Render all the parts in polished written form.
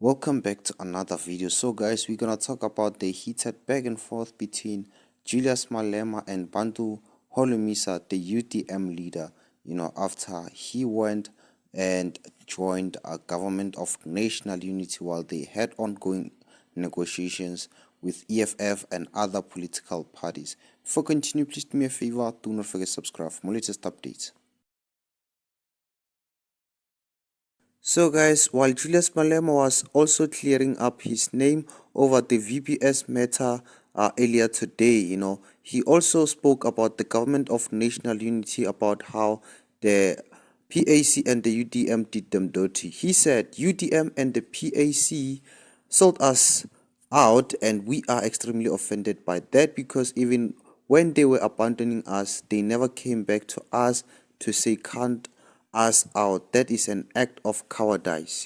Welcome back to another video. So guys, we're gonna talk about the heated back and forth between Julius Malema and Bantu Holomisa, the UDM leader, after he went and joined a government of national unity while they had ongoing negotiations with EFF and other political parties. Before continue, please do me a favor, do not forget to subscribe for more latest updates. So guys, while Julius Malema was also clearing up his name over the VBS matter earlier today, he also spoke about the government of national unity, about how the PAC and the UDM did them dirty. He said UDM and the PAC sold us out and we are extremely offended by that, because even when they were abandoning us, they never came back to us to say can't us out. That is an act of cowardice.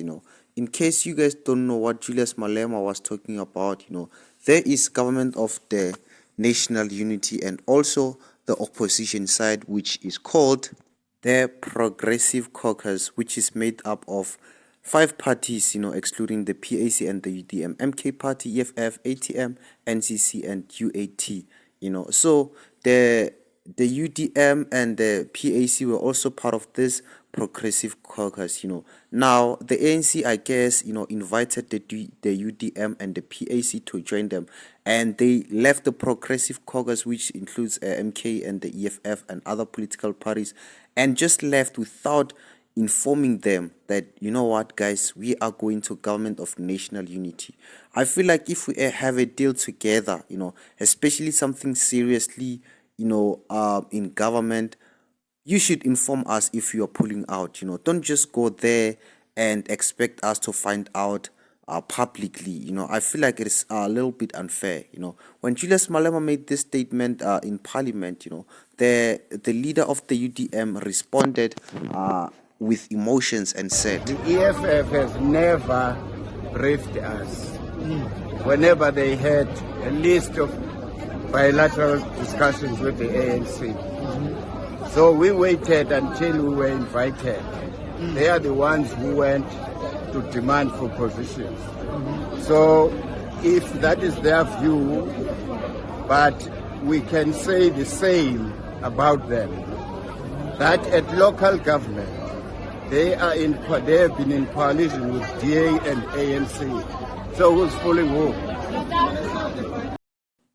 In case you guys don't know what Julius Malema was talking about, there is government of the national unity and also the opposition side, which is called the Progressive Caucus, which is made up of five parties, excluding the PAC and the UDM: MK Party, EFF, ATM, NCC, and UAT. So the UDM and the PAC were also part of this Progressive Caucus. Now the ANC, I guess, invited the UDM and the PAC to join them, and they left the Progressive Caucus, which includes MK and the EFF and other political parties, and just left without informing them that, what, guys, we are going to government of national unity. I feel like if we have a deal together, especially something seriously, in government, you should inform us if you are pulling out. Don't just go there and expect us to find out publicly. I feel like it is a little bit unfair. When Julius Malema made this statement in parliament, the leader of the UDM responded with emotions and said, "The EFF has never briefed us. Whenever they had a list of bilateral discussions with the ANC. So we waited until we were invited. They are the ones who went to demand for positions. So if that is their view, but we can say the same about them, that at local government, they have been in coalition with DA and ANC. So who's fooling who?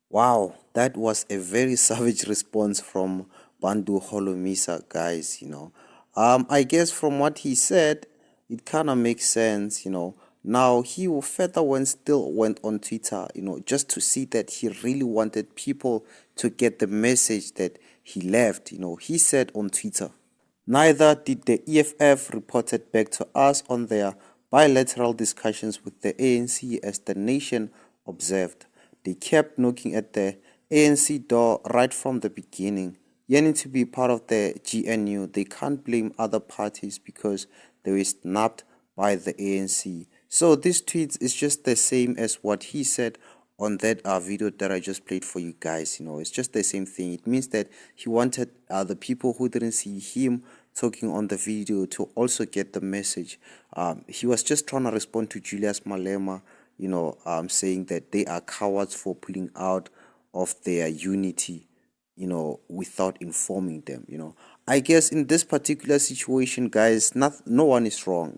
Wow, that was a very savage response from Bantu Holomisa, guys. I guess from what he said, it kind of makes sense. Now he still went on Twitter, just to see that he really wanted people to get the message that he left. He said on Twitter, "Neither did the EFF reported back to us on their bilateral discussions with the ANC, as the nation observed. They kept knocking at the ANC door right from the beginning, yearning to be part of the GNU. They can't blame other parties because they were snapped by the ANC." So this tweet is just the same as what he said on that video that I just played for you guys. It's just the same thing. It means that he wanted the people who didn't see him talking on the video to also get the message. He was just trying to respond to Julius Malema, saying that they are cowards for pulling out of their unity, without informing them. I guess in this particular situation, guys, no one is wrong.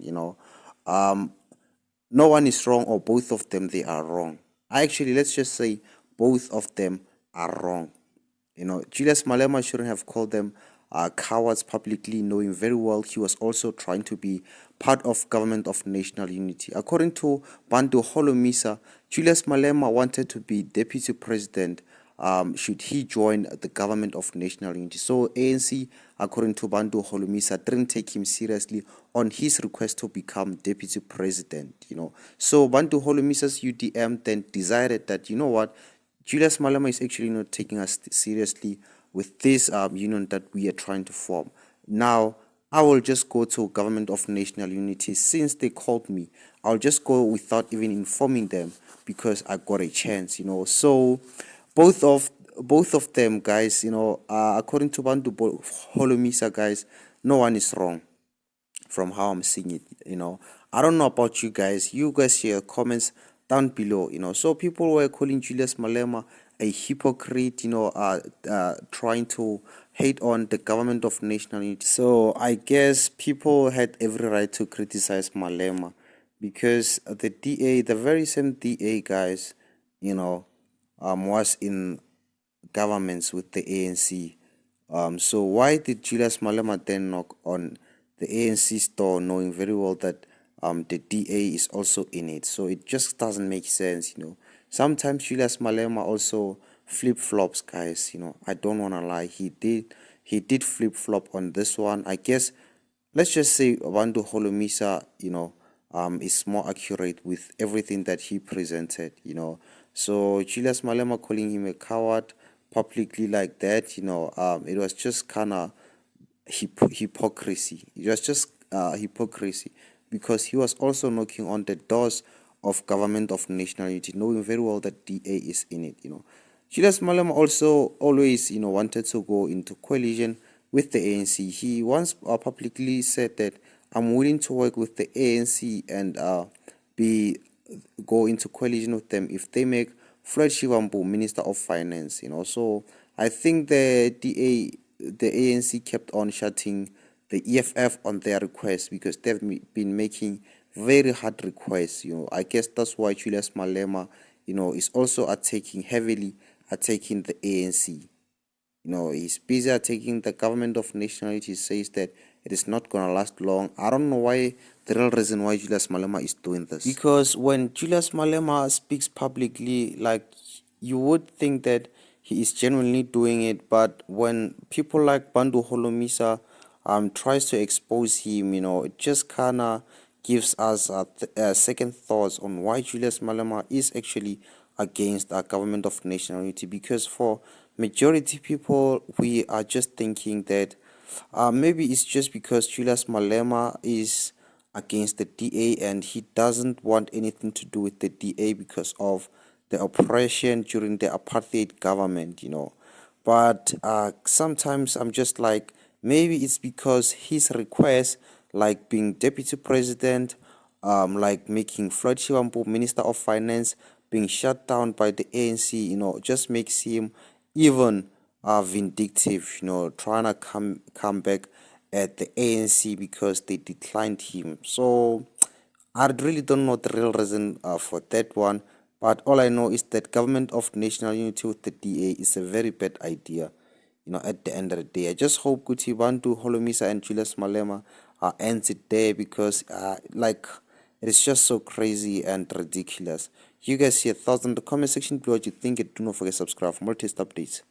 No one is wrong, or both of them, they are wrong. Actually, let's just say both of them are wrong. Julius Malema shouldn't have called them cowards publicly, knowing very well he was also trying to be part of government of national unity. According to Bantu Holomisa, Julius Malema wanted to be deputy president should he join the government of national unity. So ANC, according to Bantu Holomisa, didn't take him seriously on his request to become deputy president. So Bantu Holomisa's UDM then decided that, what, Julius Malema is actually not taking us seriously with this union that we are trying to form. Now, I will just go to government of national unity. Since they called me, I'll just go without even informing them because I got a chance. So both of them, guys, according to Bantu Holomisa, guys, no one is wrong. from how I'm seeing it. I don't know about you guys. You guys share comments down below. So people were calling Julius Malema a hypocrite, trying to hate on the government of national unity. So I guess people had every right to criticize Malema because the DA, the very same DA guys, was in governments with the ANC. So why did Julius Malema then knock on the ANC's door, knowing very well that the DA is also in it? So it just doesn't make sense. Sometimes Julius Malema also flip flops, guys. I don't wanna lie, he did flip flop on this one. I guess let's just say Bantu Holomisa, is more accurate with everything that he presented. So Julius Malema calling him a coward publicly like that, it was just kind of hypocrisy. It was just hypocrisy because he was also knocking on the doors of government of national unity, knowing very well that DA is in it. Julius Malema also always, wanted to go into coalition with the ANC. He once publicly said that I'm willing to work with the ANC and be go into coalition with them if they make Floyd Shivambu Minister of Finance. So I think the ANC kept on shutting the EFF on their requests because they've been making very hard requests. I guess that's why Julius Malema, is also heavily attacking the ANC. He's busy attacking the government of nationality. Says that it is not gonna last long. I don't know why the real reason why Julius Malema is doing this. Because when Julius Malema speaks publicly, like you would think that he is genuinely doing it, but when people like Bantu Holomisa tries to expose him, it just kinda gives us second thoughts on why Julius Malema is actually against our government of national unity. Because for majority people, we are just thinking that maybe it's just because Julius Malema is against the DA and he doesn't want anything to do with the DA because of the oppression during the apartheid government. But sometimes I'm just like, maybe it's because his request, like being deputy president, like making Floyd Shivambu Minister of Finance, being shut down by the ANC, just makes him even vindictive, trying to come back at the ANC because they declined him. So I really don't know the real reason for that one, but all I know is that government of national unity with the DA is a very bad idea, at the end of the day. I just hope Kuti Bantu, Holomisa, and Julius Malema ends it there because, like, it is just so crazy and ridiculous. You guys see your thoughts in the comment section below what you think, and do not forget to subscribe for more test updates.